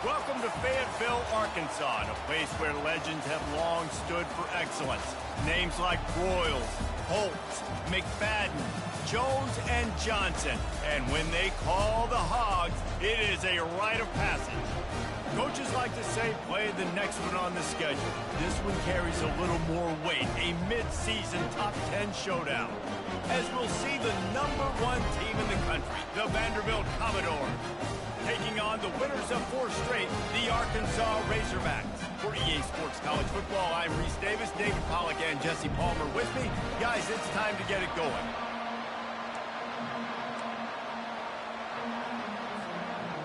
Welcome to Fayetteville, Arkansas, a place where legends have long stood for excellence. Names like Broyles, Holtz, McFadden, Jones, and Johnson. And when they call the Hogs, it is a rite of passage. Coaches like to say, play the next one on the schedule. This one carries a little more weight, a mid-season top 10 showdown. As we'll see the #1 team in the country, the Vanderbilt Commodores, taking on the winners of 4 straight, the Arkansas Razorbacks. For EA Sports College Football, I'm Reese Davis, David Pollack, and Jesse Palmer with me. Guys, it's time to get it going.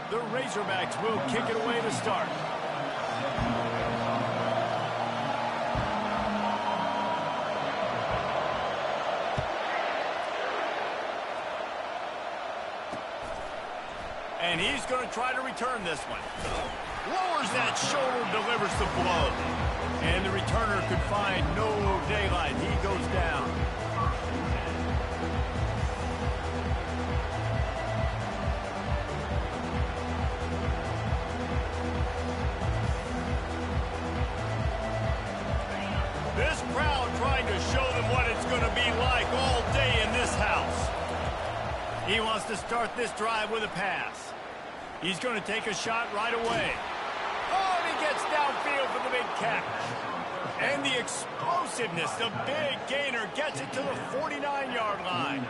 The Razorbacks will kick it away to start. And he's going to try to return this one. Lowers that shoulder, delivers the blow. And the returner could find no daylight. He goes down. This crowd trying to show them what it's going to be like all day in this house. He wants to start this drive with a pass. He's going to take a shot right away. Oh, and he gets downfield for the big catch. And the explosiveness, the big gainer gets it to the 49-yard line.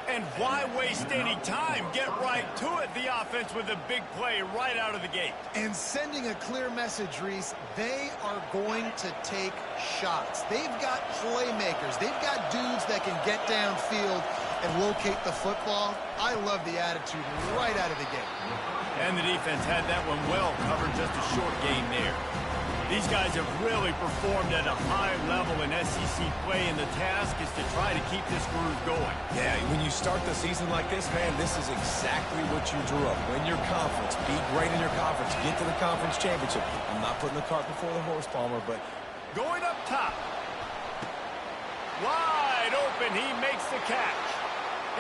And why waste any time? Get right to it, the offense, with a big play right out of the gate. And sending a clear message, Reese, they are going to take shots. They've got playmakers. They've got dudes that can get downfield and locate the football. I love the attitude right out of the gate. And the defense had that one well covered, just a short gain there. These guys have really performed at a high level in SEC play, and the task is to try to keep this groove going. Yeah, when you start the season like this, man, this is exactly what you drew up. Win your conference, be great in your conference, get to the conference championship. I'm not putting the cart before the horse, Palmer, but... Going up top. Wide open, he makes the catch.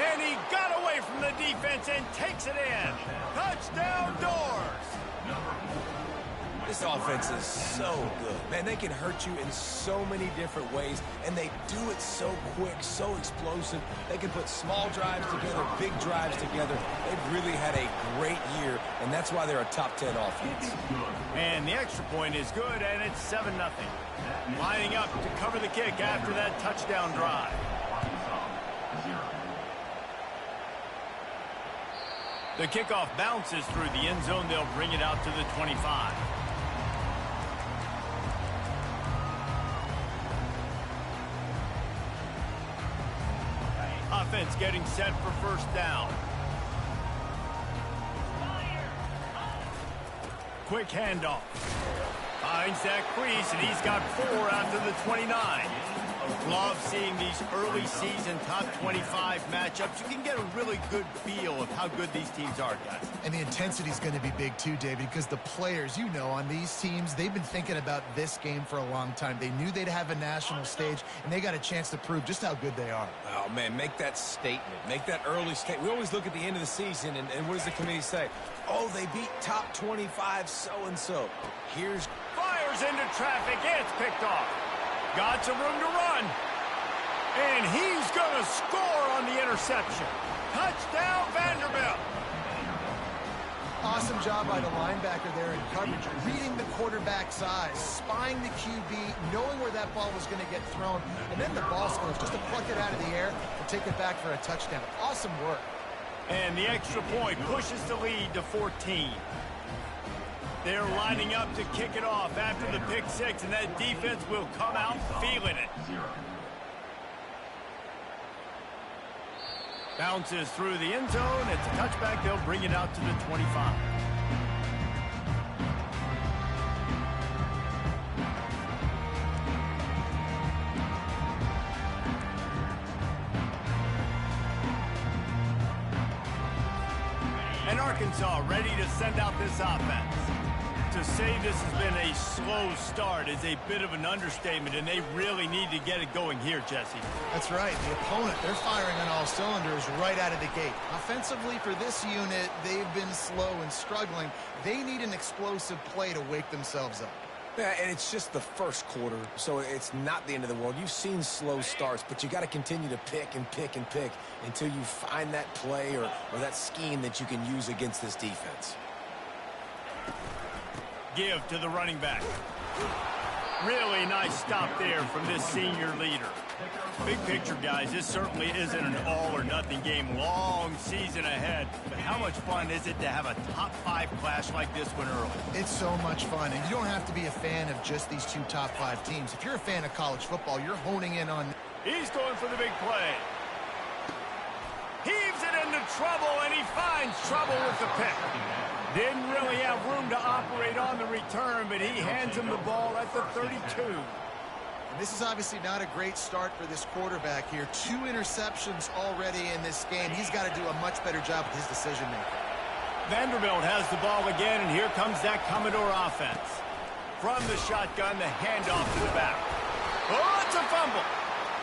And he got away from the defense and takes it in. Touchdown, Doors. This offense is so good. Man, they can hurt you in so many different ways, and they do it so quick, so explosive. They can put small drives together, big drives together. They've really had a great year, and that's why they're a top 10 offense. And the extra point is good, and it's 7-0. Lining up to cover the kick after that touchdown drive. The kickoff bounces through the end zone. They'll bring it out to the 25. Offense getting set for first down. Quick handoff. Finds that crease, and he's got 4 out to the 29. Love seeing these early season top 25 matchups. You can get a really good feel of how good these teams are, guys. And the intensity is going to be big too, David, because the players, you know, on these teams, they've been thinking about this game for a long time. They knew they'd have a national stage, and they got a chance to prove just how good they are. Oh, man, make that statement. Make that early statement. We always look at the end of the season, and what does the committee say? Oh, they beat top 25 so-and-so. Here's... Fires into traffic. It's picked off. Got some room to run. And he's going to score on the interception. Touchdown, Vanderbilt. Awesome job by the linebacker there in coverage, reading the quarterback's eyes, spying the QB, knowing where that ball was going to get thrown, and then the ball skills just to pluck it out of the air and take it back for a touchdown. Awesome work. And the extra point pushes the lead to 14. They're lining up to kick it off after the pick six, and that defense will come out feeling it. Bounces through the end zone. It's a touchback. They'll bring it out to the 25. And Arkansas ready to send out this offense. To say this has been a slow start is a bit of an understatement, and they really need to get it going here, Jesse. That's right. The opponent, they're firing on all cylinders right out of the gate. Offensively, for this unit, they've been slow and struggling. They need an explosive play to wake themselves up. Yeah, and it's just the first quarter, so it's not the end of the world. You've seen slow starts, but you got to continue to pick and pick and pick until you find that play or that scheme that you can use against this defense. Give to the running back. Really nice stop there from this senior leader. Big picture, guys, this certainly isn't an all-or-nothing game. Long season ahead. But how much fun is it to have a top-5 clash like this one early? It's so much fun, and you don't have to be a fan of just these two top-5 teams. If you're a fan of college football, you're honing in on... He's going for the big play. Heaves it into trouble, and he finds trouble with the pick. Didn't really have room to operate on the return, but he hands him the ball at the 32. And this is obviously not a great start for this quarterback here. 2 interceptions already in this game. He's got to do a much better job with his decision-making. Vanderbilt has the ball again, and here comes that Commodore offense. From the shotgun, the handoff to the back. Oh, it's a fumble.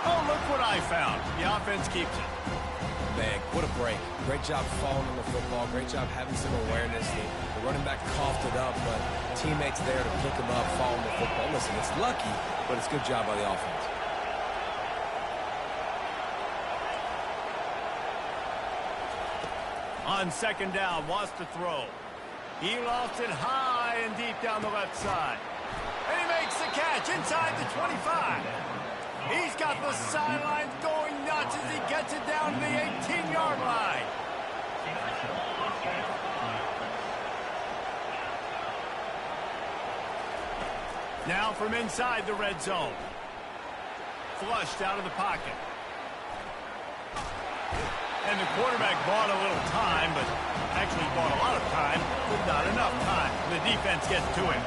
Oh, look what I found. The offense keeps it. Man, what a break. Great job falling on the football. Great job having some awareness. The running back coughed it up, but teammates there to pick him up, fall on the football. Listen, it's lucky, but it's a good job by the offense. On second down, wants to throw. He lofts it high and deep down the left side. And he makes the catch inside the 25. He's got the sidelines going nuts as he gets it down to the 18-yard line. Now from inside the red zone. Flushed out of the pocket. And the quarterback bought a little time, but actually bought a lot of time, but not enough time. The defense gets to him.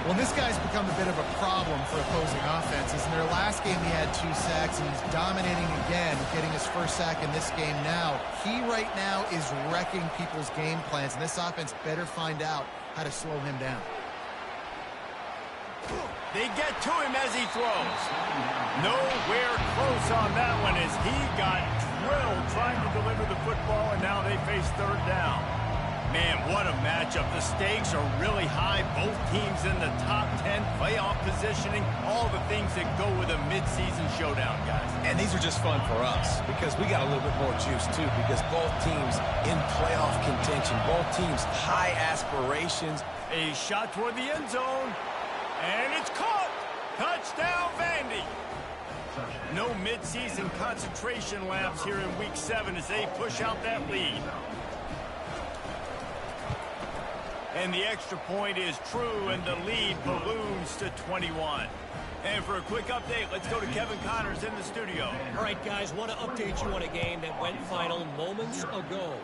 Well, this guy's become a bit of a problem for opposing offenses. In their last game, he had 2 sacks, and he's dominating again, getting his first sack in this game now. He right now is wrecking people's game plans, and this offense better find out how to slow him down. They get to him as he throws. Nowhere close on that one as he got drilled trying to deliver the football, and now they face third down. Man, what a matchup. The stakes are really high. Both teams in the top 10, playoff positioning, all the things that go with a midseason showdown, guys. And these are just fun for us because we got a little bit more juice, too, because both teams in playoff contention, both teams high aspirations. A shot toward the end zone, and it's caught. Touchdown, Vandy. No midseason concentration laps here in Week 7 as they push out that lead. And the extra point is true, and the lead balloons to 21. And for a quick update, let's go to Kevin Connors in the studio. All right, guys, want to update you on a game that went final moments ago.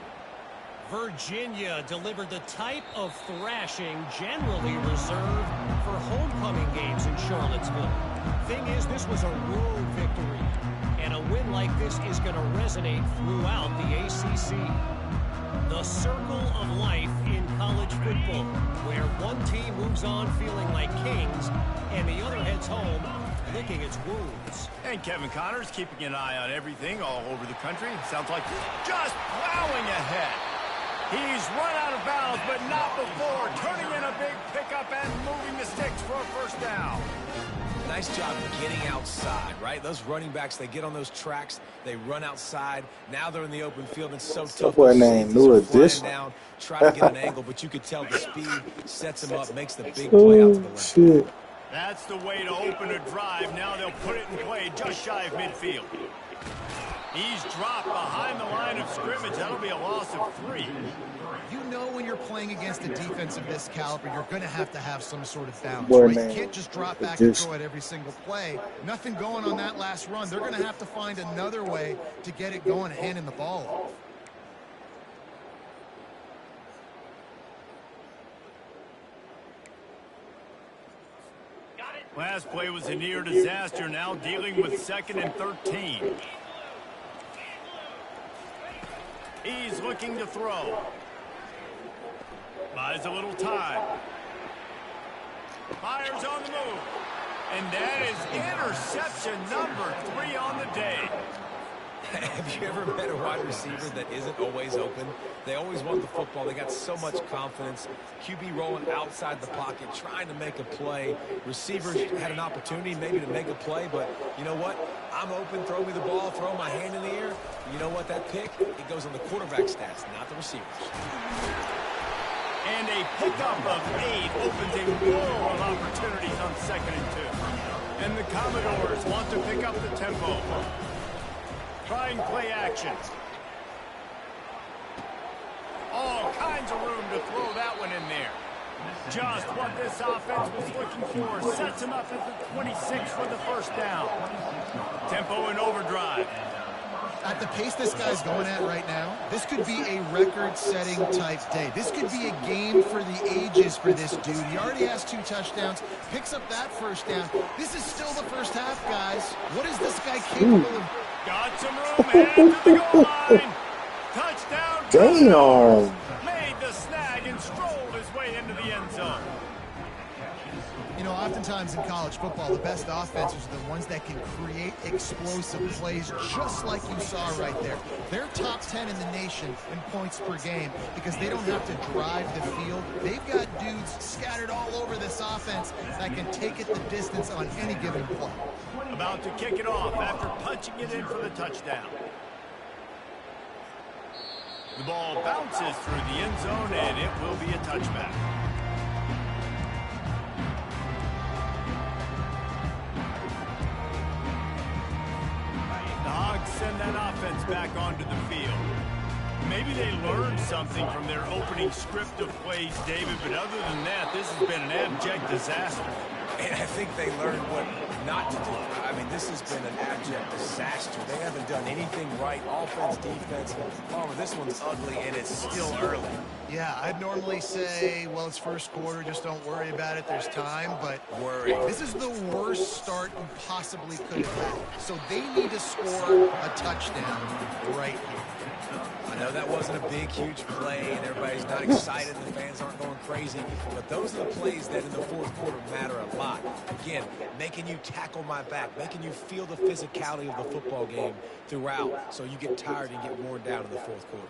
Virginia delivered the type of thrashing generally reserved for homecoming games in Charlottesville. Thing is, this was a road victory, and a win like this is going to resonate throughout the ACC. The circle of life in college football, where one team moves on feeling like kings, and the other heads home licking its wounds. And Kevin Connors keeping an eye on everything all over the country. Sounds like he's just plowing ahead. He's run out of bounds, but not before turning in a big pickup and moving the sticks for a first down. Nice job getting outside, right? Those running backs, they get on those tracks, they run outside. Now they're in the open field. It's so tough. Boy named New Edition. Down, try to get an angle, but you could tell the speed sets him up, makes the big play out to the left. Shit. That's the way to open a drive. Now they'll put it in play just shy of midfield. He's dropped behind the line of scrimmage. That'll be a loss of 3. You know when you're playing against a defense of this caliber, you're going to have some sort of balance. Boy, Right? man. You can't just drop back and throw it every single play. Nothing going on that last run. They're going to have to find another way to get it going, handing the ball off. Last play was a near disaster. Now dealing with 2nd and 13. He's looking to throw. Buys a little time. Fires on the move. And that is interception number 3 on the day. Have you ever met a wide receiver that isn't always open? They always want the football. They got so much confidence. QB rolling outside the pocket, trying to make a play. Receivers had an opportunity maybe to make a play, but you know what? I'm open, throw me the ball, throw my hand in the air. You know what? That pick, it goes on the quarterback stats, not the receivers. And a pickup of 8 opens a world of opportunities on 2nd and 2. And the Commodores want to pick up the tempo. Trying play action. All kinds of room to throw that one in there. Just what this offense was looking for. Sets him up at the 26 for the first down. Tempo and overdrive. At the pace this guy's going at right now, this could be a record-setting type day. This could be a game for the ages for this dude. He already has 2 touchdowns, picks up that first down. This is still the first half, guys. What is this guy capable of? Got some room, headed to the goal line. Touchdown. Damn. Made the snag and strolled his way into the end zone. You know, oftentimes in college football, the best offenses are the ones that can create explosive plays just like you saw right there. They're top 10 in the nation in points per game because they don't have to drive the field. They've got dudes scattered all over this offense that can take it the distance on any given play. About to kick it off after punching it in for the touchdown. The ball bounces through the end zone, and it will be a touchback. The Hogs send that offense back onto the field. Maybe they learned something from their opening script of plays, David, but other than that, this has been an abject disaster. And I think they learned what not to do. I mean, this has been an abject disaster. They haven't done anything right, offense, defense. Palmer, this one's ugly, and it's still early. Yeah, I'd normally say, well, it's first quarter, just don't worry about it, there's time, but this is the worst start you possibly could have had. So they need to score a touchdown right here. I know that wasn't a big, huge play, and everybody's not excited, the fans aren't going crazy, but those are the plays that in the fourth quarter matter a lot. Again, making you tackle my back, making you feel the physicality of the football game throughout, so you get tired and get worn down in the fourth quarter.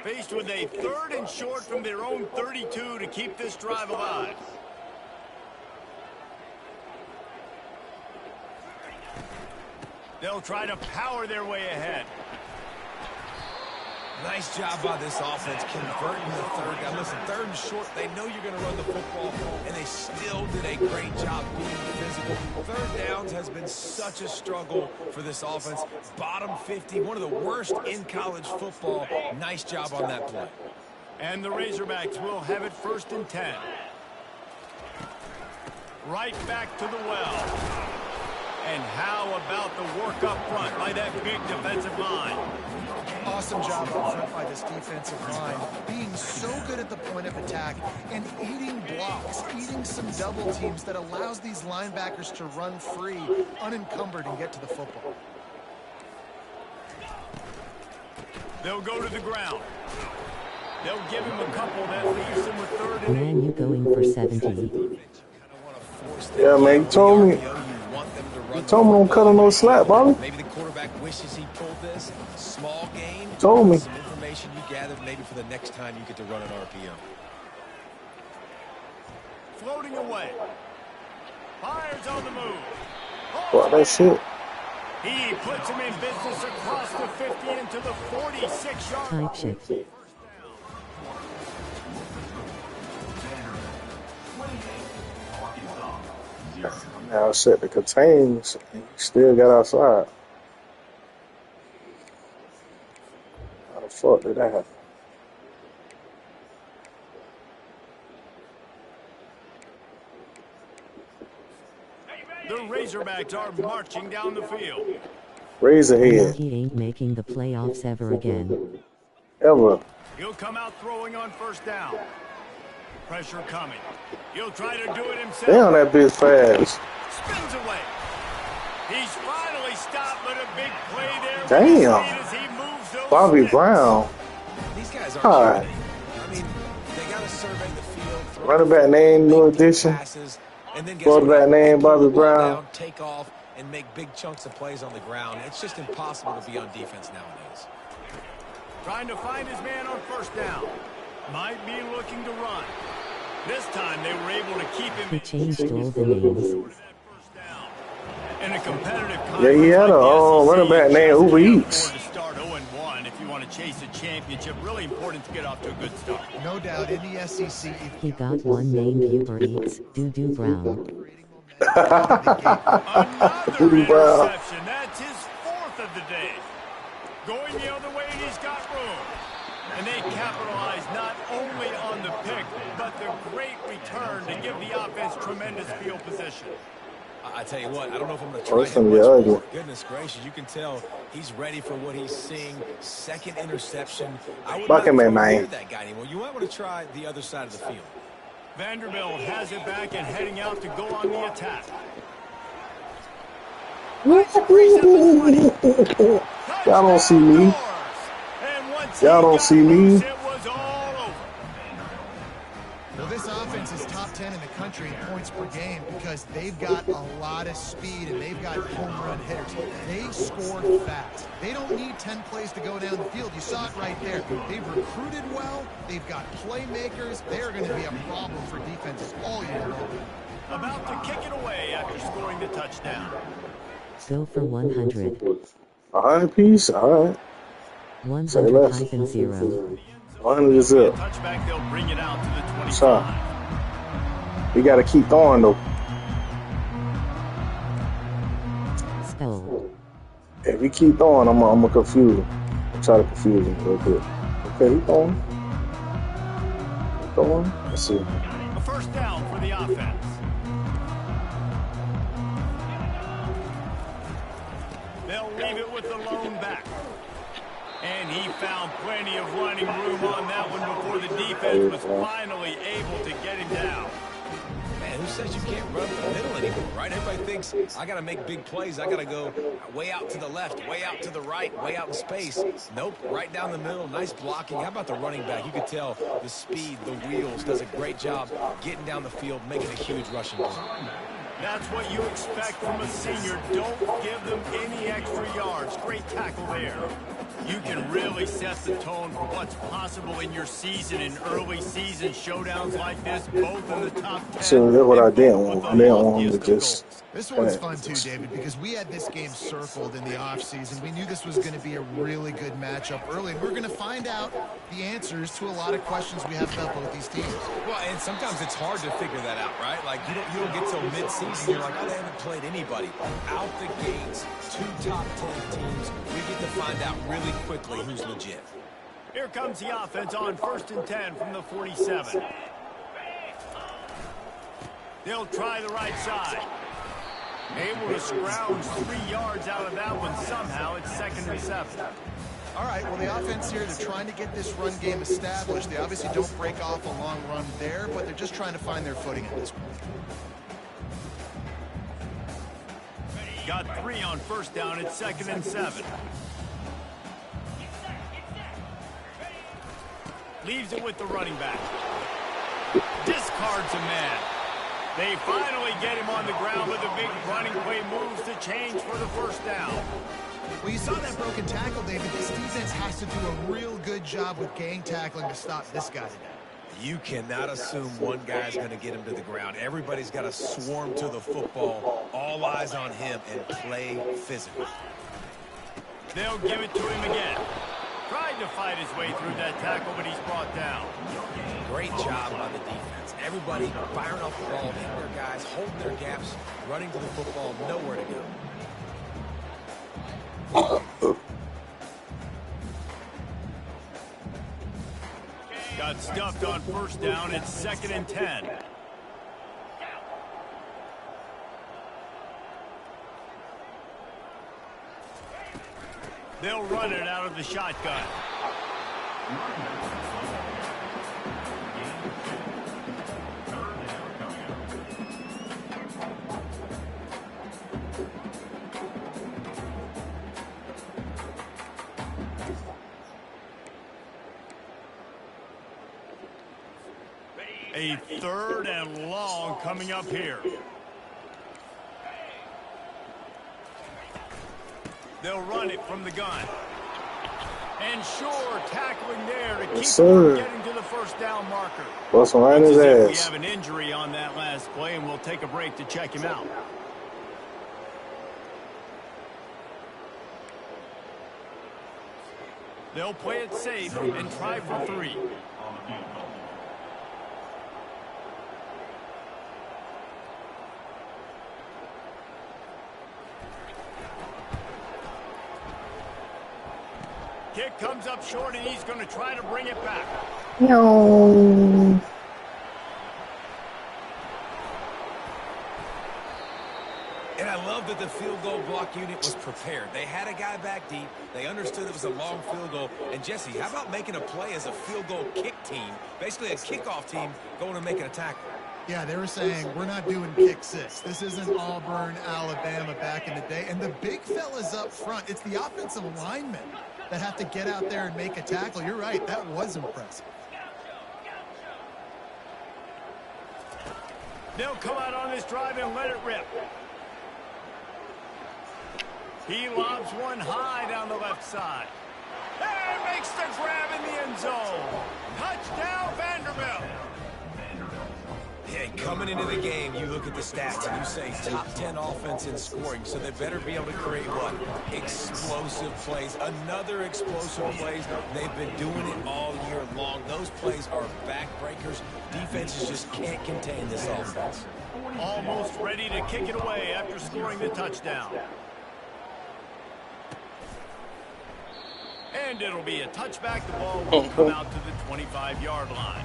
Faced with a 3rd and short from their own 32 to keep this drive alive. They'll try to power their way ahead. Nice job by this offense converting the 3rd down. Listen, 3rd and short, they know you're going to run the football, and they still did a great job being physical. 3rd downs has been such a struggle for this offense. Bottom 50, one of the worst in college football. Nice job on that play. And the Razorbacks will have it 1st and 10. Right back to the well. And how about the work up front by that big defensive line? Awesome job up front by this defensive line, being so good at the point of attack and eating blocks, eating some double teams that allows these linebackers to run free, unencumbered, and get to the football. They'll go to the ground. They'll give him a couple that leaves him with 3rd and 8. Man, you going for 70. Yeah, man, you told me. You told me don't cut him no slack, Bobby. Maybe the quarterback wishes he pulled this. Small game. Told me. Some information you gathered maybe for the next time you get to run an RPO. Floating away. Fires on the move. Well, that's it. He puts him in business across the 50 into the 46-yard line. Type shit. Now set the contains, and you still got outside. How the fuck did that happen? The Razorbacks are marching down the field. Razorhead. He ain't making the playoffs ever again. Ever. He'll come out throwing on 1st down. Pressure coming. He'll try to do it himself. Damn, that bitch fast. Spins away. He's finally stopped, but a big play there. Damn. As he moves those Bobby sticks. Brown. These guys All aren't right. cheating. I mean, they got to survey the field. Running back name, new addition. Passes, And then guess Quarterback what? name They pull Bobby the ball Brown. down, take off, and make big chunks of plays on the ground. It's just impossible to be on defense nowadays. Trying to find his man on first down. Might be looking to run. This time they were able to keep him. He changed all the names. In a competitive Yeah, he had a running back named Uber Eats. To start 0-1 if you want to chase a championship. Really important to get off to a good start. No doubt in the SEC. He got one named Uber Eats, Doo-Doo Brown. Another Doo-Doo Brown. interception. That's his 4th of the day. Going the other way, and he's got room. And they capitalize not only on the pick, but the great return to give the offense tremendous field position. I tell you what, I don't know if I'm going to try It's gonna him be much ugly. more. Goodness gracious, you can tell he's ready for what he's seeing. Second interception. I would not Bucket man, throw man. near that guy anymore. You might want to try the other side of the field. Vanderbilt has it back and heading out to go on the attack. Y'all don't see me. Y'all don't see me. Well, this offense is top 10 in the country in points per game because they've got a lot of speed and they've got home run hitters. They score fast. They don't need 10 plays to go down the field. You saw it right there. They've recruited well. They've got playmakers. They're going to be a problem for defenses all year long. About to kick it away after scoring the touchdown. Go for 100. 100 piece? All right. 100-0. 100 is up. Touchback, they'll bring it out to the 25. So, we got to keep throwing, though. Stole. If we keep throwing, I'm going to confuse him. I'll try to confuse him real quick. Okay, he's throwing. He's throwing. Let's see. A first down for the offense. They'll leave it with the lone back. And he found plenty of running room on that one before the defense was finally able to get him down. Man, who says you can't run the middle anymore, right? Everybody thinks, I got to make big plays. I got to go way out to the left, way out to the right, way out in space. Nope, right down the middle, nice blocking. How about the running back? You could tell the speed, the wheels, does a great job getting down the field, making a huge rushing play. That's what you expect from a senior. Don't give them any extra yards. Great tackle there. You can really set the tone for what's possible in your season in early season showdowns like this, both in the top 10. So that's what I didn't want. I didn't want him to just... This one's fun too, David, because we had this game circled in the offseason. We knew this was going to be a really good matchup early, and we're going to find out the answers to a lot of questions we have about both these teams. Well, and sometimes it's hard to figure that out, right? Like, you don't get till mid-season, you're like, oh, they haven't played anybody. Out the gates, 2 top 10 teams, we get to find out really quickly who's legit. Here comes the offense on 1st and 10 from the 47. They'll try the right side. Able to scrounge 3 yards out of that one somehow. It's 2nd and 7. All right, well, the offense here, they're trying to get this run game established. They obviously don't break off a long run there, but they're just trying to find their footing at this point. Got 3 on 1st down. It's 2nd and 7. Leaves it with the running back. Discards a man. They finally get him on the ground with a big running play moves to change for the 1st down. Well, you saw that broken tackle, David. This defense has to do a real good job with gang tackling to stop this guy today. You cannot assume one guy's going to get him to the ground. Everybody's got to swarm to the football, all eyes on him, and play physically. They'll give it to him again. Tried to fight his way through that tackle, but he's brought down. Great job by the defense. Everybody firing off the ball, hitting their guys, holding their gaps, running to the football, nowhere to go. Got stuffed on 1st down. It's 2nd and 10. They'll run it out of the shotgun. A 3rd and long coming up here. They'll run it from the gun. And sure, tackling there to keep him getting to the first down marker. Bust right in his ass. We have an injury on that last play, and we'll take a break to check him out. They'll play it safe and try for 3. Kick comes up short, and he's going to try to bring it back. No. And I love that the field goal block unit was prepared. They had a guy back deep. They understood it was a long field goal. And, Jesse, how about making a play as a field goal kick team, basically a kickoff team going and making a tackle? Yeah, they were saying, we're not doing kick 6. This isn't Auburn, Alabama back in the day. And the big fellas up front, it's the offensive linemen that have to get out there and make a tackle. You're right, that was impressive. They'll come out on this drive and let it rip. He lobs one high down the left side. And makes the grab in the end zone. Touchdown, Vanderbilt. Hey, coming into the game, you look at the stats and you say top 10 offense in scoring, so they better be able to create what? Explosive plays. Another explosive plays. They've been doing it all year long. Those plays are backbreakers. Defenses just can't contain this offense. Almost ready to kick it away after scoring the touchdown. And it'll be a touchback. The ball will come out to the 25-yard line.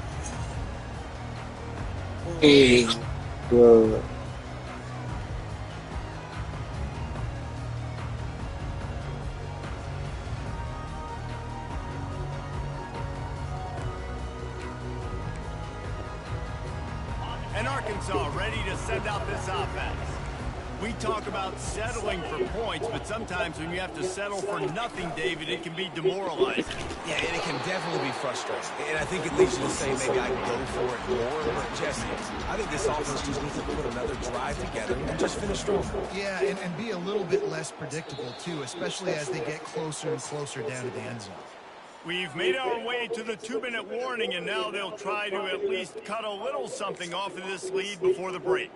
Good. And Arkansas ready to send out this offense. We talk about settling for points, but sometimes when you have to settle for nothing, David, it can be demoralizing. Yeah, and it can definitely be frustrating. And I think it leads you to say maybe I can go for it more. But, Jesse, I think this offense just needs to put another drive together and just finish strong. Yeah, and be a little bit less predictable, too, especially as they get closer and closer down to the end zone. We've made our way to the 2-minute warning, and now they'll try to at least cut a little something off of this lead before the break.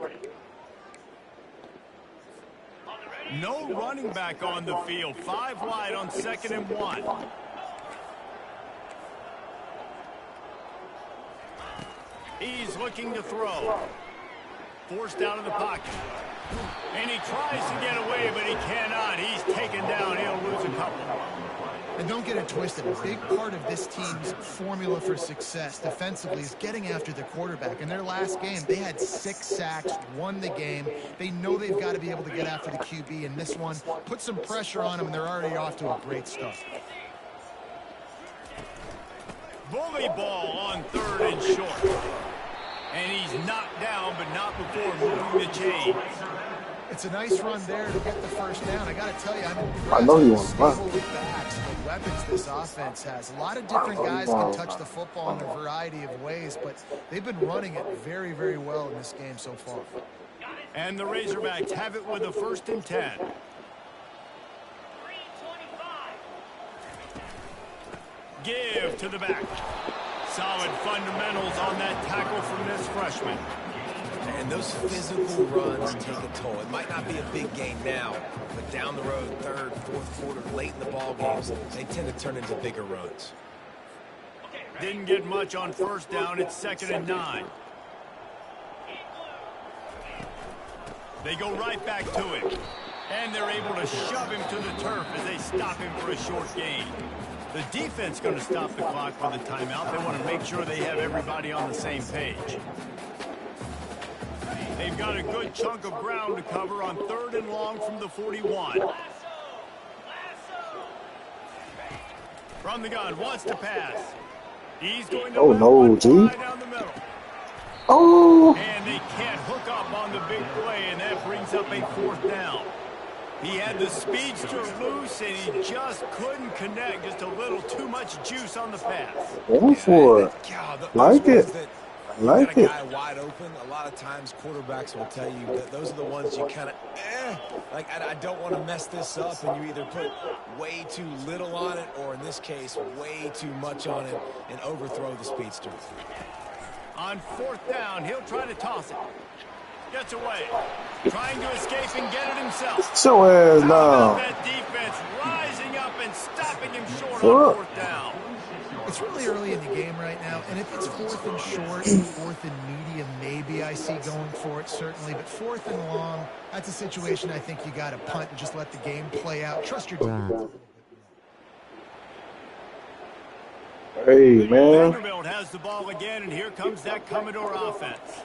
No running back on the field. 5 wide on 2nd and 1. He's looking to throw. Forced out of the pocket. And he tries to get away, but he cannot. He's taken down. He'll lose a couple. And don't get it twisted. A big part of this team's formula for success defensively is getting after the quarterback. In their last game, they had 6 sacks, won the game. They know they've got to be able to get after the QB, and this one put some pressure on them, and they're already off to a great start. Bully ball on 3rd and short. And he's knocked down, but not before moving the chains. It's a nice run there to get the first down. I got to tell you, I know he wants to run. backs, the weapons this offense has. A lot of different guys can touch the football in a variety of ways, but they've been running it very, very well in this game so far. And the Razorbacks have it with a 1st and 10. Give to the back. Solid fundamentals on that tackle from this freshman. And those physical runs take a toll. It might not be a big game now, but down the road, 3rd, 4th quarter, late in the ball games, they tend to turn into bigger runs. Didn't get much on 1st down. It's 2nd and 9. They go right back to him. And they're able to shove him to the turf as they stop him for a short gain. The defense going to stop the clock for the timeout. They want to make sure they have everybody on the same page. They've got a good chunk of ground to cover on 3rd and long from the 41. From the gun, wants to pass. He's going to down the middle. Oh! And they can't hook up on the big play, and that brings up a 4th down. He had the speedster loose, and he just couldn't connect. Just a little too much juice on the pass. Go for it. God, Like it. I like a it. guy wide open, a lot of times quarterbacks will tell you that those are the ones you kind of, like, I don't want to mess this up, and you either put way too little on it or, in this case, way too much on it and overthrow the speedster. On 4th down, he'll try to toss it. Gets away. Trying to escape and get it himself. So ass How about down. that defense rising up and stopping him short on 4th down? It's really early in the game right now, and if it's 4th and short, 4th and medium, maybe I see going for it, certainly. But 4th and long, that's a situation I think you got to punt and just let the game play out. Trust your defense. Hey, man. Vanderbilt has the ball again, and here comes that Commodore offense.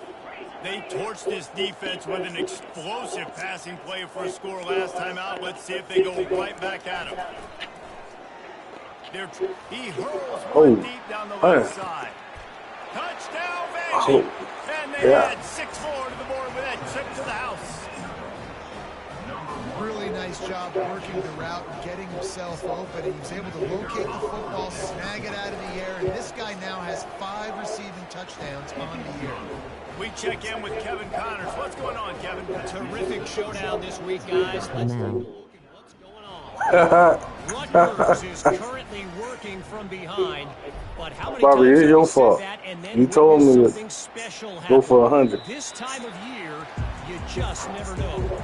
They torched this defense with an explosive passing play for a score last time out. Let's see if they go right back at him. He hurls one deep down the left side. Touchdown, Vandy. And they add 6 more to the board with that trip to the house. Really nice job working the route and getting himself open. He was able to locate the football, snag it out of the air, and this guy now has 5 receiving touchdowns on the year. We check in with Kevin Connors. What's going on, Kevin? Terrific showdown this week, guys. Let's take a look at what's going on. Rutgers is currently working from behind, but how many Bobby, times it's have your we said fault. that and then You told me something special go happen? for 100. This time of year, you just never know.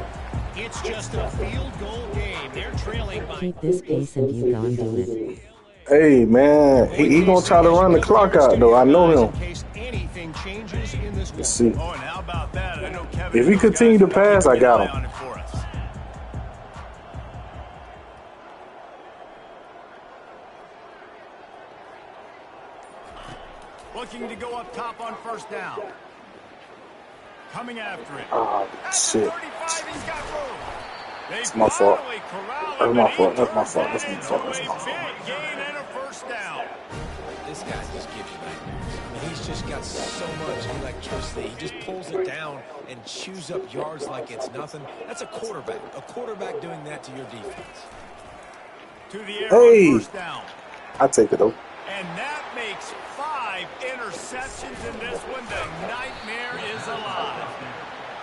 It's just a field goal game. They're trailing by... Keep this pace and you gon' do it. Hey, man. He gonna try to run the clock out, though. I know him. Let's see. Oh, and how about that? I know Kevin. If he continue to pass, I got him. Looking to go up top on 1st down. Coming after it. Oh, shit. 35, he's got room. That's my fault. That's my fault. That's my fault. That's That's my fault. That's my fault. Big gain and a 1st down. This guy just gives you nightmares. I mean, he's just got so much electricity. He just pulls it down and chews up yards like it's nothing. That's a quarterback. A quarterback doing that to your defense. To the air Hey. on 1st down. I take it, though. And that makes 5 interceptions in this one. The nightmare is alive.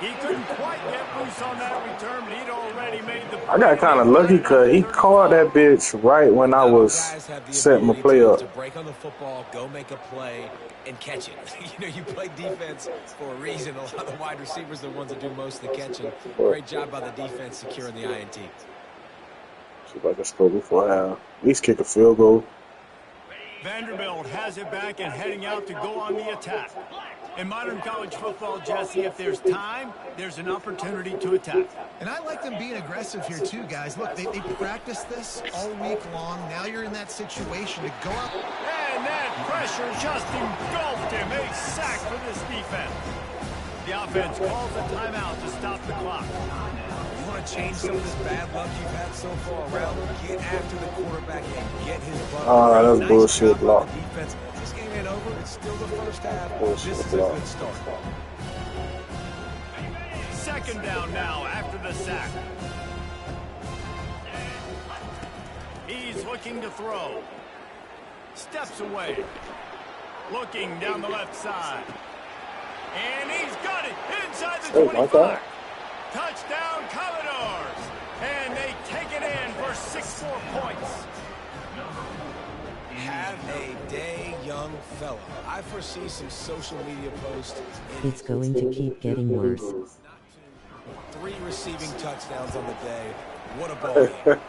He couldn't quite get loose on that return, but he'd already made the... I got kind of lucky because he caught that bitch right when I was setting my play up. To break on the football, go make a play, and catch it. You know, you play defense for a reason. A lot of the wide receivers are the ones that do most of the catching. Great job by the defense securing the INT. See if I can score before I at least kick a field goal. Vanderbilt has it back and heading out to go on the attack. In modern college football, Jesse, if there's time, there's an opportunity to attack. And I like them being aggressive here too, guys. Look, they practiced this all week long. Now you're in that situation to go up. And that pressure just engulfed him. A sack for this defense. The offense calls a timeout to stop the clock. You want to change some of this bad luck you've had so far around? Get after the quarterback and get his butt. That's Nice bullshit job by block. the defense. This game ain't over. It's still the 1st half. Bullshit This is a block. good start. 2nd down now after the sack. He's looking to throw. Steps away. Looking down the left side. And he's got it inside the 25. Touchdown, Commodores. And they take it in for 6 more points. Have a day, young fella. I foresee some social media posts. It's going to keep getting worse. 3 receiving touchdowns on the day. What a ball game.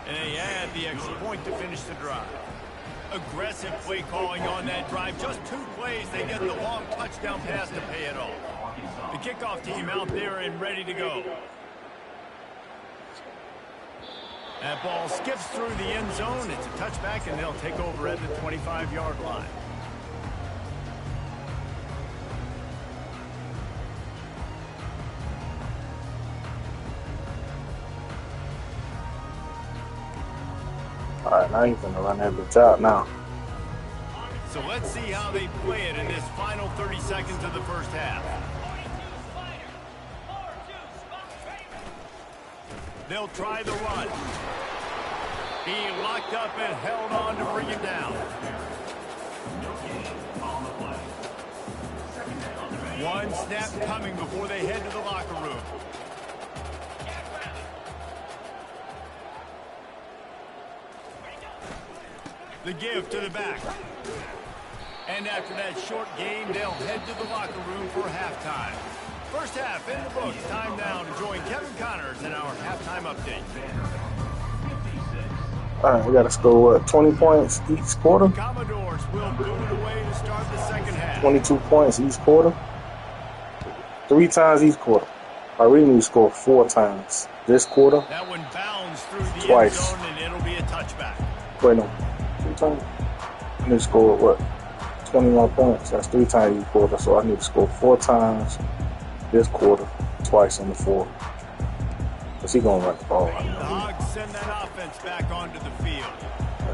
And they add the extra point to finish the drive. Aggressive play calling on that drive. Just 2 plays, they get the long touchdown pass to pay it off. The kickoff team out there and ready to go. That ball skips through the end zone. It's a touchback, and they'll take over at the 25-yard line. All right, now he's gonna run that bitch out now. So let's see how they play it in this final 30 seconds of the 1st half. They'll try the run. He locked up and held on to bring him down. One snap coming before they head to the locker room. The give to the back. And after that short game, they'll head to the locker room for halftime. First half in the books. Time now to join Kevin Connors in our halftime update. All right, we got to score, what, 20 points each quarter? The Commodores will boot it away to start the second half. 22 points each quarter? 3 times each quarter. I really need to score 4 times this quarter. That one bounds through the Twice. end zone, and it'll be a touchback. Wait, no. 3 times? I need to score, what, 21 points. That's 3 times each quarter. So I need to score 4 times this quarter, twice in the 4th. Because he's going to run the ball. The Hogs send that offense back onto the field.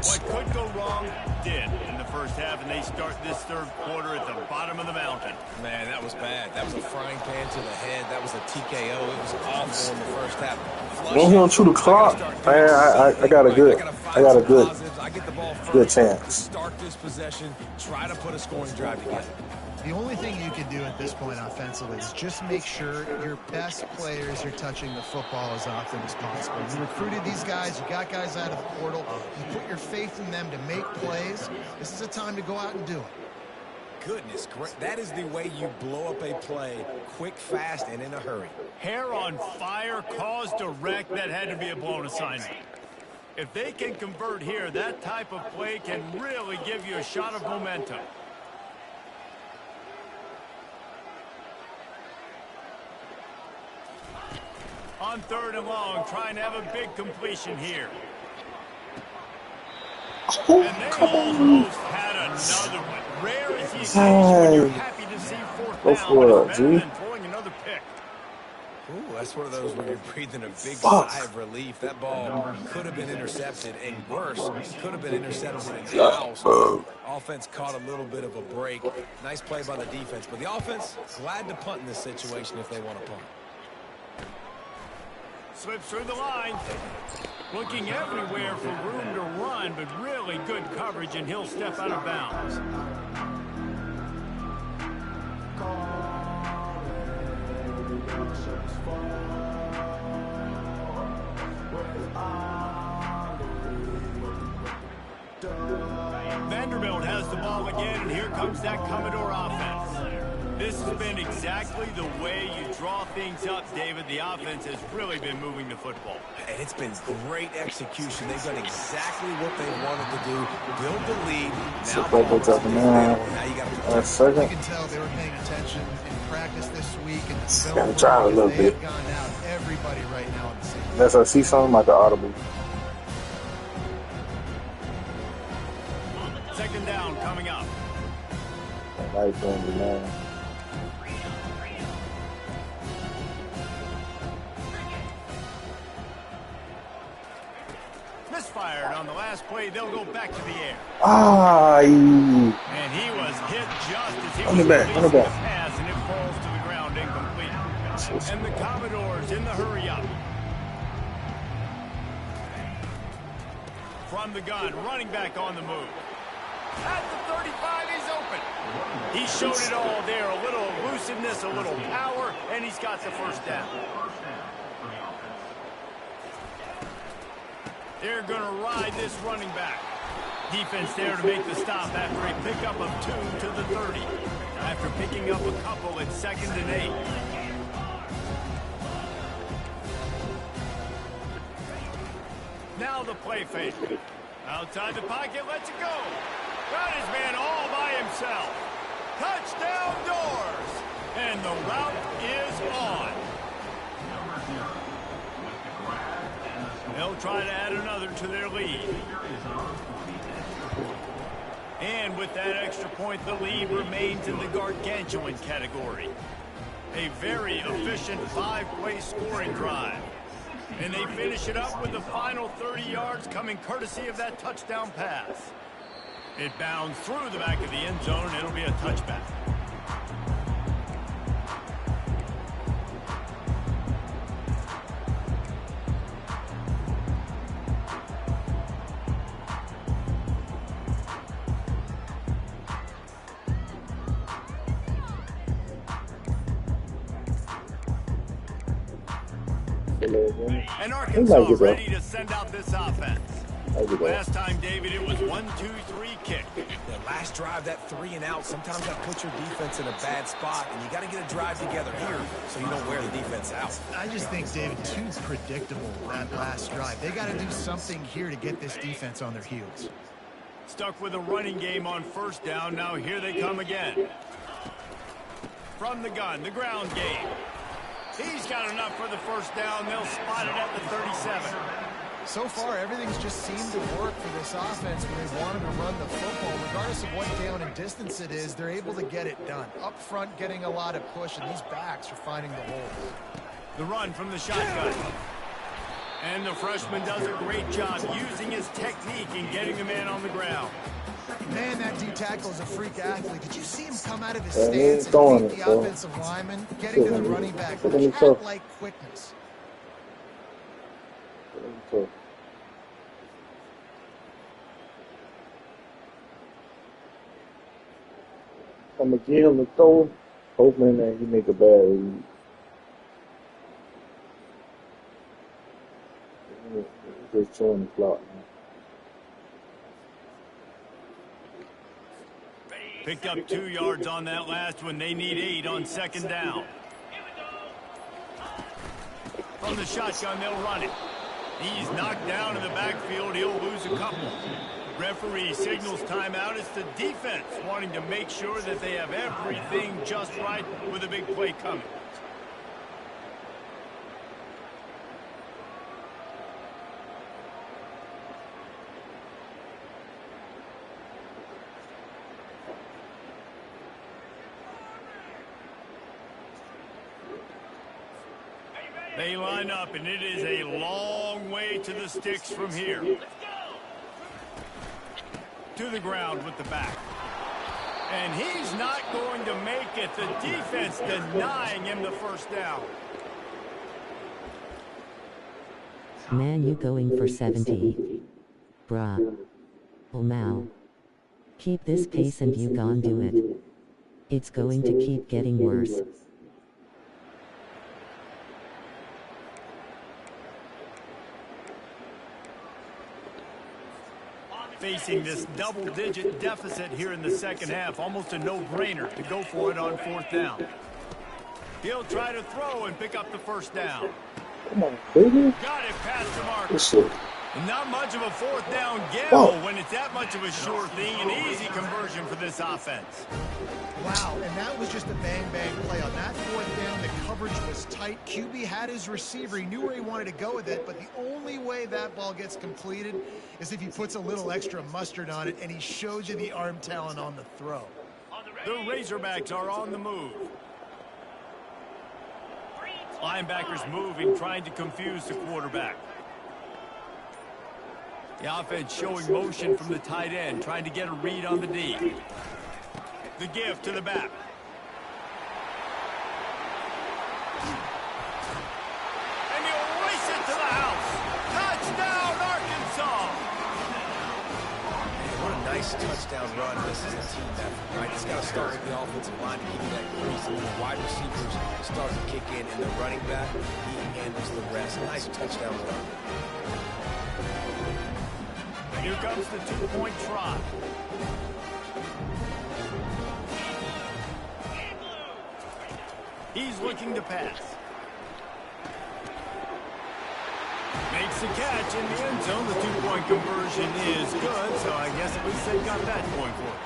What could go wrong did in the first half, and they start this third quarter at the bottom of the mountain. Man, that was bad. That was a frying pan to the head. That was a TKO. It was awful in the first half. When he don't chew the clock, man, I got a good chance. Start this possession. Try to put a scoring drive together. The only thing you can do at this point offensively is just make sure your best players are touching the football as often as possible. You recruited these guys, you got guys out of the portal, you put your faith in them to make plays. This is a time to go out and do it. Goodness, that is the way you blow up a play quick, fast, and in a hurry. Hair on fire, cause direct. That had to be a blown assignment. If they can convert here, that type of play can really give you a shot of momentum. On 3rd and long, trying to have a big completion here. Oh, And they almost had another one. Rare is the occasion when you're happy to see 4th Go down, for but it, it's better G. than throwing another pick. Ooh, that's one of those where you're breathing a big sigh of relief. That ball could have been intercepted, and worse, could have been intercepted in the house. Offense caught a little bit of a break. Nice play by the defense, but the offense glad to punt in this situation if they want to punt. Slips through the line. Looking everywhere for room to run, but really good coverage, and he'll step out of bounds. Vanderbilt has the ball again, and here comes that Commodore offense. This has been exactly the way you draw things up, David. The offense has really been moving the football. And it's been great execution. They've done exactly what they wanted to do. Build the lead. Now you got to You can tell they were paying attention in practice this week, and the film Gotta drive a little they bit. have gone out. Everybody right now on the same. Unless I see something like an audible. 2nd down coming up. Nice one, man. Misfired on the last play. They'll go back to the air. Ah, And he was hit just as he was on the releasing the back. pass, and it falls to the ground incomplete. And the Commodores in the hurry up. From the gun, running back on the move. At the 35, he's open. He showed it all there. A little elusiveness, a little power, and he's got the first down. They're going to ride this running back. Defense there to make the stop after a pickup of 2 to the 30. After picking up a couple at 2nd and 8. Now the play fake. Outside the pocket, lets it go. Got his man all by himself. Touchdown Doors. And the route is on. They'll try to add another to their lead. And with that extra point, the lead remains in the gargantuan category. A very efficient 5-play scoring drive. And they finish it up with the final 30 yards coming courtesy of that touchdown pass. It bounds through the back of the end zone. It'll be a touchback. And He might Arkansas get ready that. to send out this offense. Last time, David, it was 1-2-3 kick. The last drive, that 3 and out, sometimes that puts your defense in a bad spot, and you got to get a drive together here so you don't wear the defense out. I just think, David, too predictable that last drive. They got to do something here to get this defense on their heels. Stuck with a running game on first down. Now here they come again. From the gun, the ground game. He's got enough for the first down. They'll spot it at the 37. So far, everything's just seemed to work for this offense when they wanted to run the football. Regardless of what down and distance it is, they're able to get it done. Up front, getting a lot of push, and these backs are finding the holes. The run from the shotgun. And the freshman does a great job using his technique and getting the man on the ground. Man, that D-tackle is a freak athlete. Did you see him come out of his stance and beat the offensive lineman? Getting to the running back with cat-like quickness. I'm going to give him the throw, hoping that he make a bad read. Just showing the clock now. Picked up 2 yards on that last one. They need 8 on second down. From the shotgun, they'll run it. He's knocked down in the backfield. He'll lose a couple. Referee signals timeout. It's the defense wanting to make sure that they have everything just right with a big play coming. They line up, and it is a long way to the sticks from here. To the ground with the back. And he's not going to make it. The defense denying him the first down. Man, you going for 70. Bruh. Oh, Mal. Keep this pace and you gon' do it. It's going to keep getting worse. Facing this double-digit deficit here in the second half. Almost a no-brainer to go for it on fourth down. He'll try to throw and pick up the first down. Come on, baby. Got it past the marker. This shit. Not much of a fourth down gamble when it's that much of a sure thing. An easy conversion for this offense. Wow, and that was just a bang-bang play. On that fourth down, the coverage was tight. QB had his receiver. He knew where he wanted to go with it, but the only way that ball gets completed is if he puts a little extra mustard on it, and he shows you the arm talent on the throw. The Razorbacks are on the move. Linebackers moving, trying to confuse the quarterback. The offense showing motion from the tight end, trying to get a read on the D. The give to the back. And he'll race it to the house. Touchdown, Arkansas! What a nice touchdown run. This is a team effort, right? It's got to start with the offensive line to keep that crease, and the wide receivers start to kick in, and the running back, he handles the rest. Nice touchdown run. Here comes the two-point try. He's looking to pass. Makes the catch in the end zone. The two-point conversion is good, so I guess at least they got that going for it.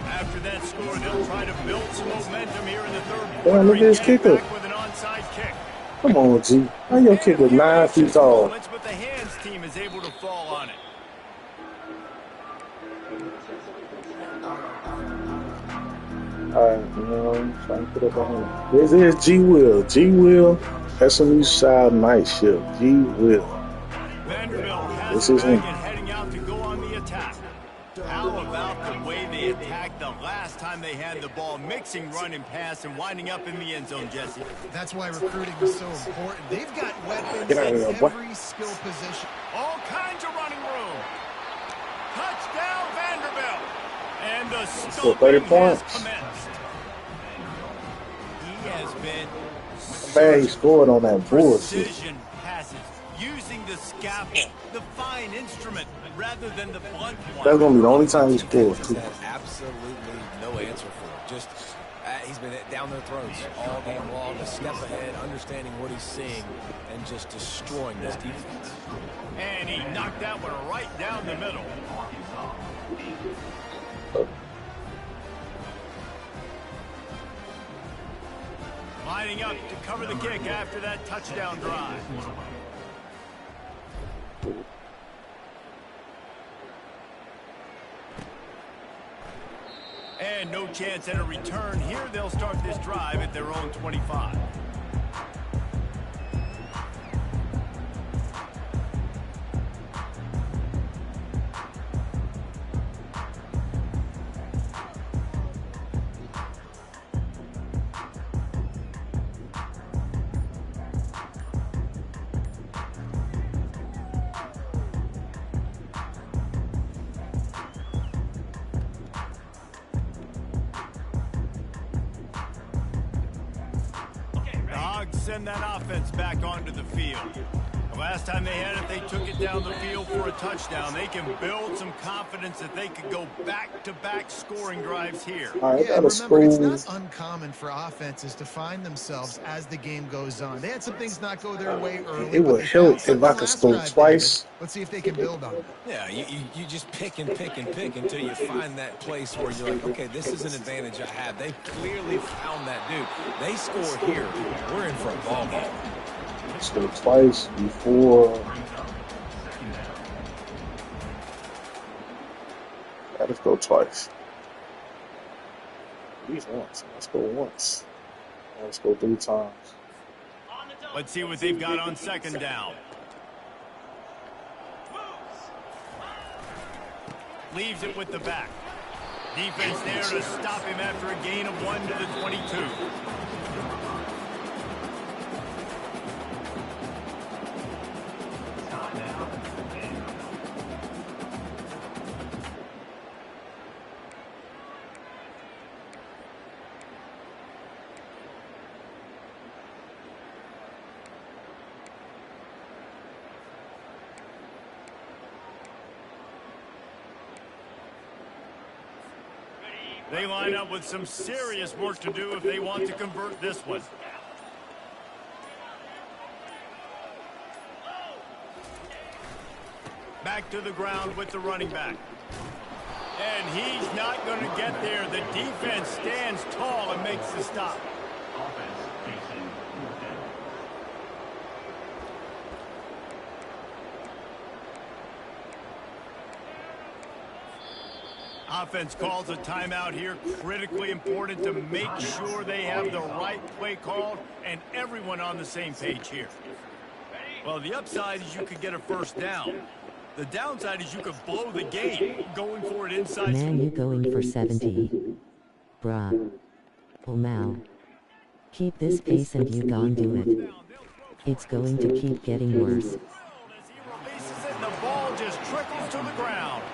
After that score, they'll try to build some momentum here in the third quarter. Look at this kicker. With an onside kick. Come on, G. How your kicker 9 feet tall? But the hands team is able to fall on it. Alright, you know, I'm trying to put up on him. This is GWill. GWill, SMU Side Night Shift. GWill. Vanderbilt has This the is bag him. and heading out to go on the attack. How about the way they attacked the last time they had the ball, mixing run and pass and winding up in the end zone, Jesse? That's why recruiting is so important. They've got weapons Get out of in here, boy. every skill position. All kinds of running room. Touchdown, Vanderbilt. And the For 30 stomping has points. commenced. has been Bad he scored on that bullshit. precision passes, using the scalpel, the fine instrument, rather than the blunt one. That's gonna be the only time he scored. Just had absolutely no answer for it. Just he's been down their throats all game long, a step ahead, understanding what he's seeing, and just destroying this defense. And he knocked that one right down the middle. Lining up to cover the kick after that touchdown drive. And no chance at a return here. They'll start this drive at their own 25. Send that offense back onto the field. The last time they had it, they took it down the field for a touchdown. They can build some confidence that they could go back-to-back scoring drives here. Right, yeah, remember, it's not uncommon for offenses to find themselves as the game goes on. They had some things not go their way early. It would help if I could score twice. Let's see if they can build on it. Yeah, you just pick and pick and pick until you find that place where you're like, okay, this is an advantage I have. They clearly found that dude. They score here. We're in for a ball game. Score twice before. Let's go twice. At least once. Let's go once. Let's go 3 times. Let's see what they've got on second down. Leaves it with the back. Defense there to stop him after a gain of 1 to the 22. They line up with some serious work to do if they want to convert this one. Back to the ground with the running back. And he's not going to get there. The defense stands tall and makes the stop. Offense calls a timeout here. Critically important to make sure they have the right play called and everyone on the same page here. Well, the upside is you could get a first down. The downside is you could blow the game going for it inside. Man, you going for 70. Bruh. Oh, Mal. Keep this pace and you gon' do it. It's going to keep getting worse. As he releases it, the ball just trickles to the ground.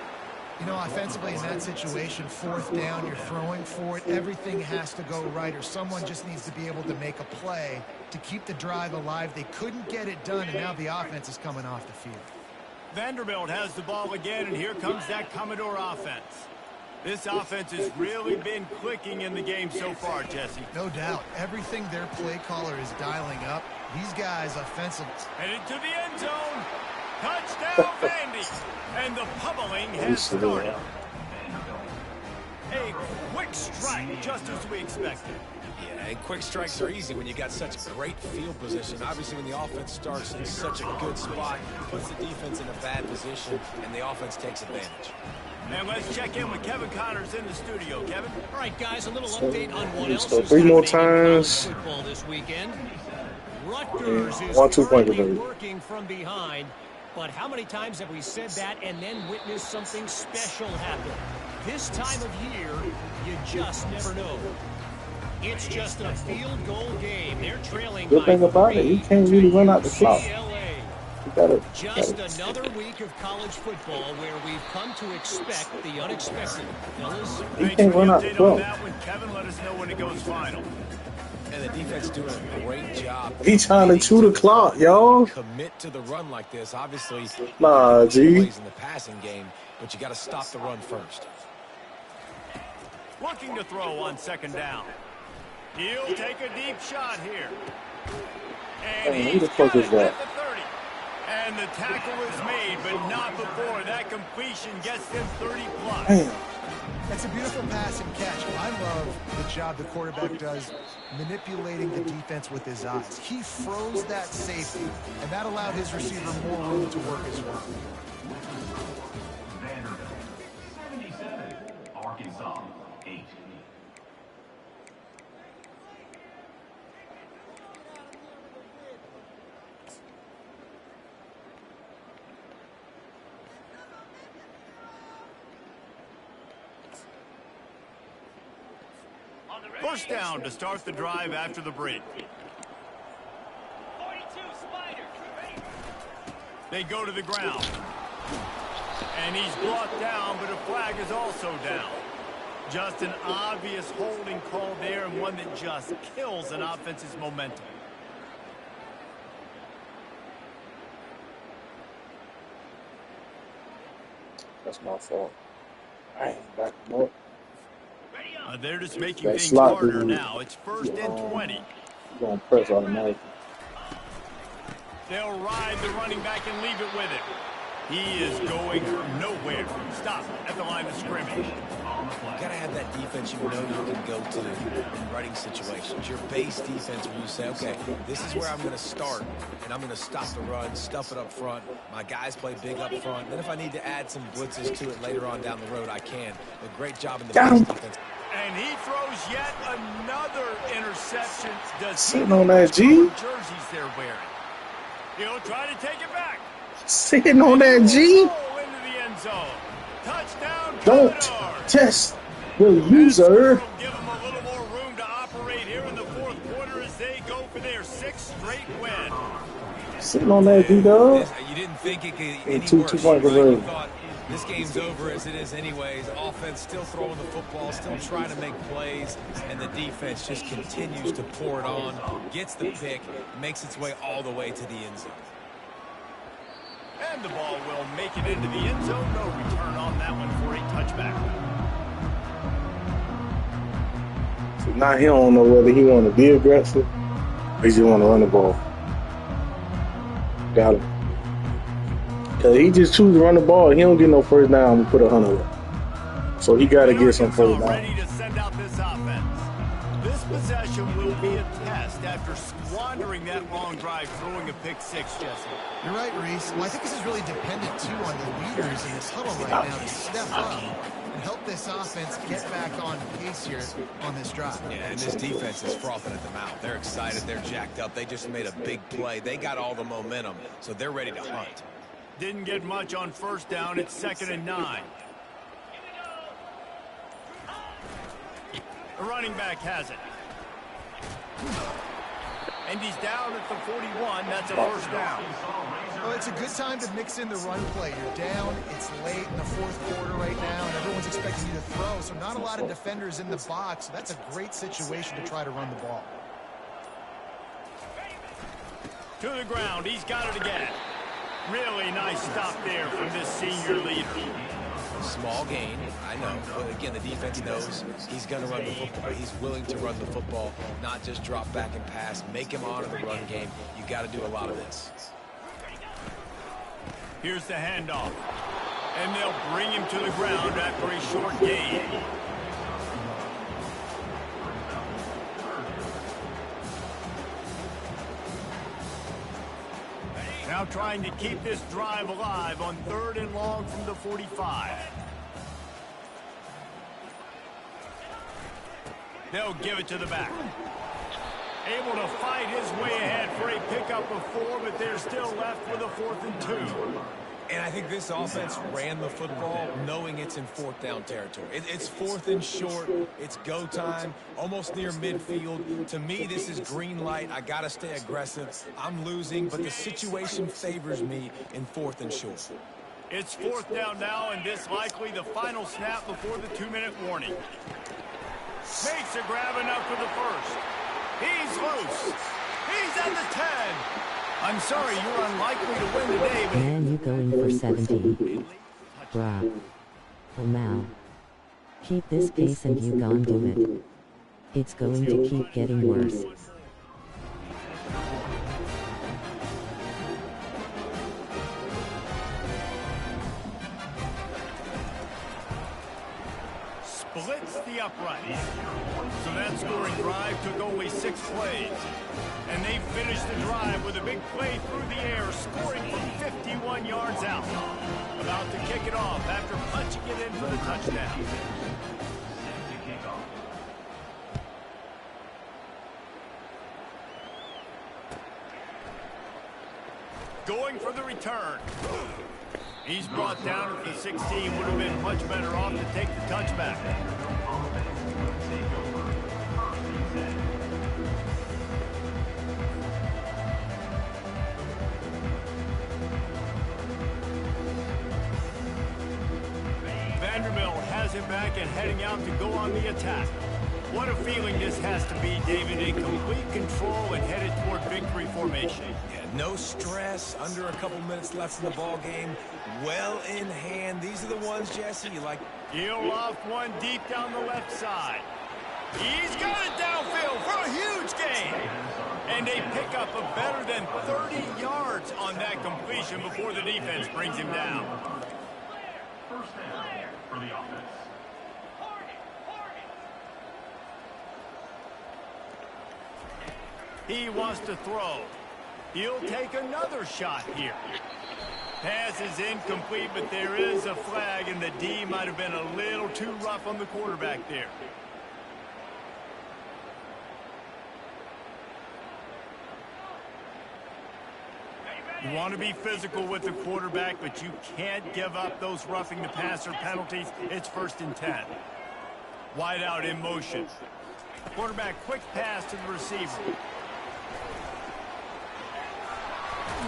You know, offensively in that situation, 4th down, you're throwing for it. Everything has to go right, or someone just needs to be able to make a play to keep the drive alive. They couldn't get it done, and now the offense is coming off the field. Vanderbilt has the ball again, and here comes that Commodore offense. This offense has really been clicking in the game so far, Jesse. No doubt. Everything their play caller is dialing up. These guys offensively. Headed to the end zone. Touchdown, Vandy. And the pummeling has started. A quick strike, just as we expected. Yeah, and quick strikes are easy when you got such great field position. Obviously, when the offense starts in such a good spot, puts the defense in a bad position, and the offense takes advantage. And let's check in with Kevin Connors in the studio. Kevin? All right, guys, a little update on what else So is 3 more happening in college times. football this weekend. Rutgers is 1-2 point currently advantage. working from behind, but how many times have we said that and then witnessed something special happen? This time of year, you just never know. It's just a field goal game. They're trailing Good by thing about it, you can't really run out the clock. UCLA. You gotta, Just another week of college football where we've come to expect the unexpected. Fellas, you Thanks can't for run the out the update on clock. that one, Kevin. Let us know when it goes final. And the defense doing a great job. He trying to chew the clock, y'all. Commit to the run like this. Obviously, Nah, G. plays in the passing game, but you got to stop the run first. Looking to throw on second down. He'll take a deep shot here. And Who he's the fuck got is it that? at the 30. And the tackle is made, but not before that completion gets them 30+. Damn. That's a beautiful pass and catch. I love the job the quarterback does manipulating the defense with his eyes. He froze that safety, and that allowed his receiver more room to work his run. Vanderbilt, 77. Arkansas, 8. First down to start the drive after the break. 42 Spider. They go to the ground. And he's brought down, but a flag is also down. Just an obvious holding call there, and one that just kills an offense's momentum. That's my fault. I ain't back him up. They're just making That things slot harder dude, now. It's first and 20. He's going to press automatically. They'll ride the running back and leave it with him. He is going nowhere. Stop at the line of scrimmage. You got to have that defense you know you can go to in running situations. Your base defense where you say, okay, this is where I'm going to start, and I'm going to stop the run, stuff it up front. My guys play big up front. Then if I need to add some blitzes to it later on down the road, I can. A great job in the base defense. And he throws yet another interception. Does Sitting on that G. Jerseys they're wearing. He'll try to take it back. Sitting on that G. Into the end zone. Touchdown. Don't Commodores. test the user. Give them a little more room to operate here in the fourth quarter as they go for their 6th straight win. Sitting on that G, dog. You didn't think it could any Two worse, point right? You conversion. thought this game's over as it is anyways. Offense still throwing the football, still trying to make plays, and the defense just continues to pour it on, gets the pick, makes its way all the way to the end zone. And the ball will make it into the end zone. No return on that one for a touchback. So now he don't know whether he want to be aggressive or he just want to run the ball. Got him. Because he just choose to run the ball. He don't get no first down and put 100 up. So he got to get some first down. Ready to send out this offense. This possession will be a test after squandering that long drive, throwing a pick six, Jesse. You're right, Reese. Well, I think this is really dependent, too, on the leaders in this huddle right now to step up and help this offense get back on pace here on this drive. Yeah, and this defense is frothing at the mouth. They're excited. They're jacked up. They just made a big play. They got all the momentum, so they're ready to hunt. Didn't get much on first down. It's 2nd and 9. The running back has it. And he's down at the 41. That's a first down. Well, it's a good time to mix in the run play. You're down. It's late in the fourth quarter right now, and everyone's expecting you to throw. So not a lot of defenders in the box. So that's a great situation to try to run the ball. To the ground. He's got it again. Really nice stop there from this senior leader. Small gain, I know. But again, the defense knows he's going to run the football. He's willing to run the football, not just drop back and pass. Make him honor the run game. You got to do a lot of this. Here's the handoff. And they'll bring him to the ground after a short gain. Now trying to keep this drive alive on 3rd and long from the 45. They'll give it to the back. Able to fight his way ahead for a pickup of 4, but they're still left with a 4th and 2. And I think this offense ran the football knowing it's in 4th down territory. It's 4th and short. It's go time, almost near midfield. To me, this is green light. I got to stay aggressive. I'm losing, but the situation favors me in 4th and short. It's 4th down now, and this likely the final snap before the 2-minute warning. Makes a grab enough for the first. He's loose. He's at the 10. I'm sorry, you're unlikely to win today, but... Man, you going for 70. Bruh. Oh now. Keep this pace and you gon' do it. It's going to keep getting worse. Splits the uprights. So that scoring drive took only 6 plays. And they finished the drive with a big play through the air, scoring from 51 yards out. About to kick it off after punching it in for the touchdown. Going for the return. He's brought down at the 16. Would have been much better off to take the touchback. Vanderbilt has it back and heading out to go on the attack. What a feeling this has to be, David, in complete control and headed toward victory formation. Yeah, no stress, under a couple minutes left in the ball game, well in hand. These are the ones, Jesse, you like. He'll loft one deep down the left side. He's got it downfield for a huge gain. And they pick up a better than 30 yards on that completion before the defense brings him down. First down for the offense. He wants to throw. He'll take another shot here. Pass is incomplete, but there is a flag, and the D might have been a little too rough on the quarterback there. You want to be physical with the quarterback, but you can't give up those roughing the passer penalties. It's 1st and 10. Wide out in motion. Quarterback quick pass to the receiver.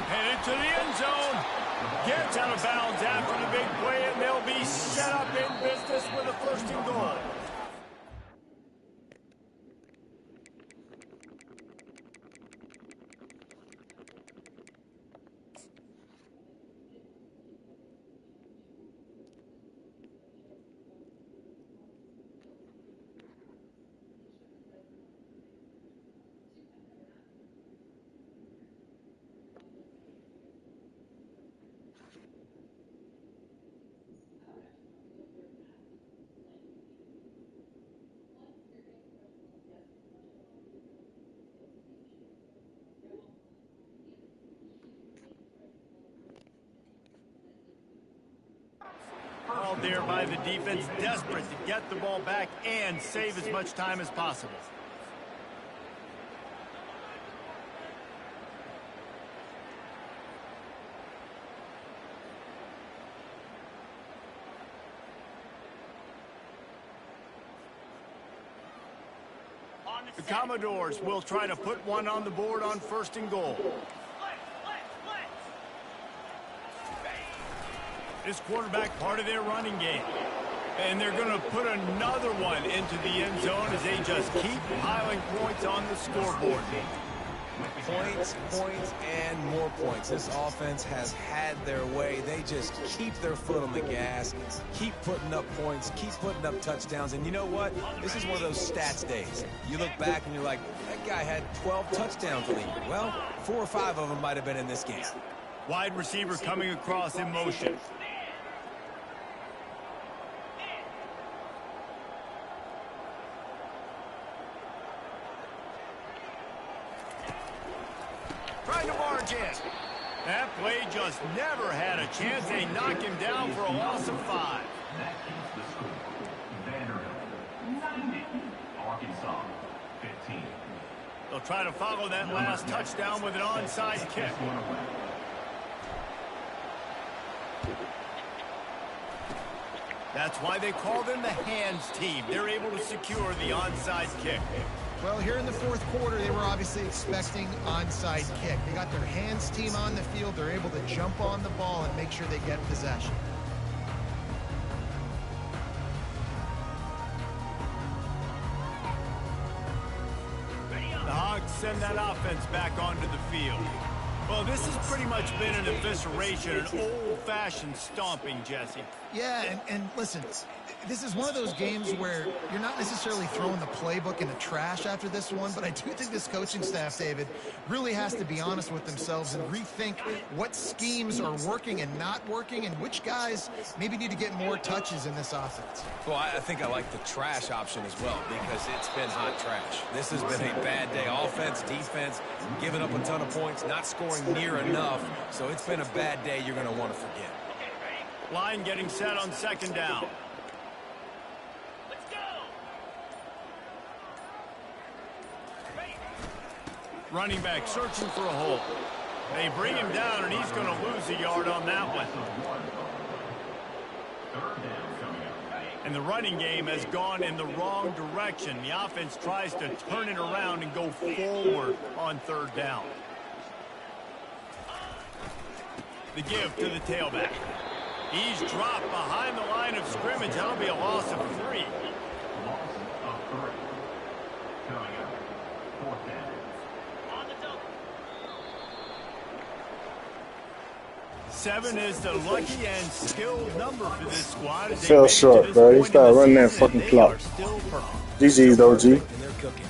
Headed to the end zone. Gets out of bounds after the big play, and they'll be set up in business with a 1st and goal. Called there by the defense, desperate to get the ball back and save as much time as possible. The Commodores will try to put one on the board on 1st and goal. This quarterback part of their running game. And they're going to put another one into the end zone as they just keep piling points on the scoreboard. Points, points, and more points. This offense has had their way. They just keep their foot on the gas, keep putting up points, keep putting up touchdowns. And you know what? This is one of those stats days. You look back and you're like, that guy had 12 touchdowns for the year. Well, 4 or 5 of them might have been in this game. Wide receiver coming across in motion. Trying to barge in. That play just never had a chance. They knock him down for a loss of 5. That keeps the score. Vanderbilt 90. Arkansas 15. They'll try to follow that last touchdown with an onside kick. That's why they call them the hands team. They're able to secure the onside kick. Well, here in the 4th quarter, they were obviously expecting onside kick. They got their hands team on the field. They're able to jump on the ball and make sure they get possession. The send that offense back onto the field. Well, this has pretty much been an evisceration, an old-fashioned stomping, Jesse. Yeah, and listen, this is one of those games where you're not necessarily throwing the playbook in the trash after this one, but I do think this coaching staff, David, really has to be honest with themselves and rethink what schemes are working and not working and which guys maybe need to get more touches in this offense. Well, I think I like the trash option as well because it's been hot trash. This has been a bad day. Offense, defense, giving up a ton of points, not scoring near enough. So it's been a bad day you're going to want to forget. Line getting set on second down. Let's go. Running back searching for a hole. They bring him down, and he's going to lose a yard on that one. And the running game has gone in the wrong direction. The offense tries to turn it around and go forward on third down. The give to the tailback. He's dropped behind the line of scrimmage. That'll be a loss of 3. Loss of 3. Coming up, 4th down. On the double. 7 is the lucky and skilled number for this squad. Fell short, bro. He started running that fucking clock. GG's, OG. And they're cooking.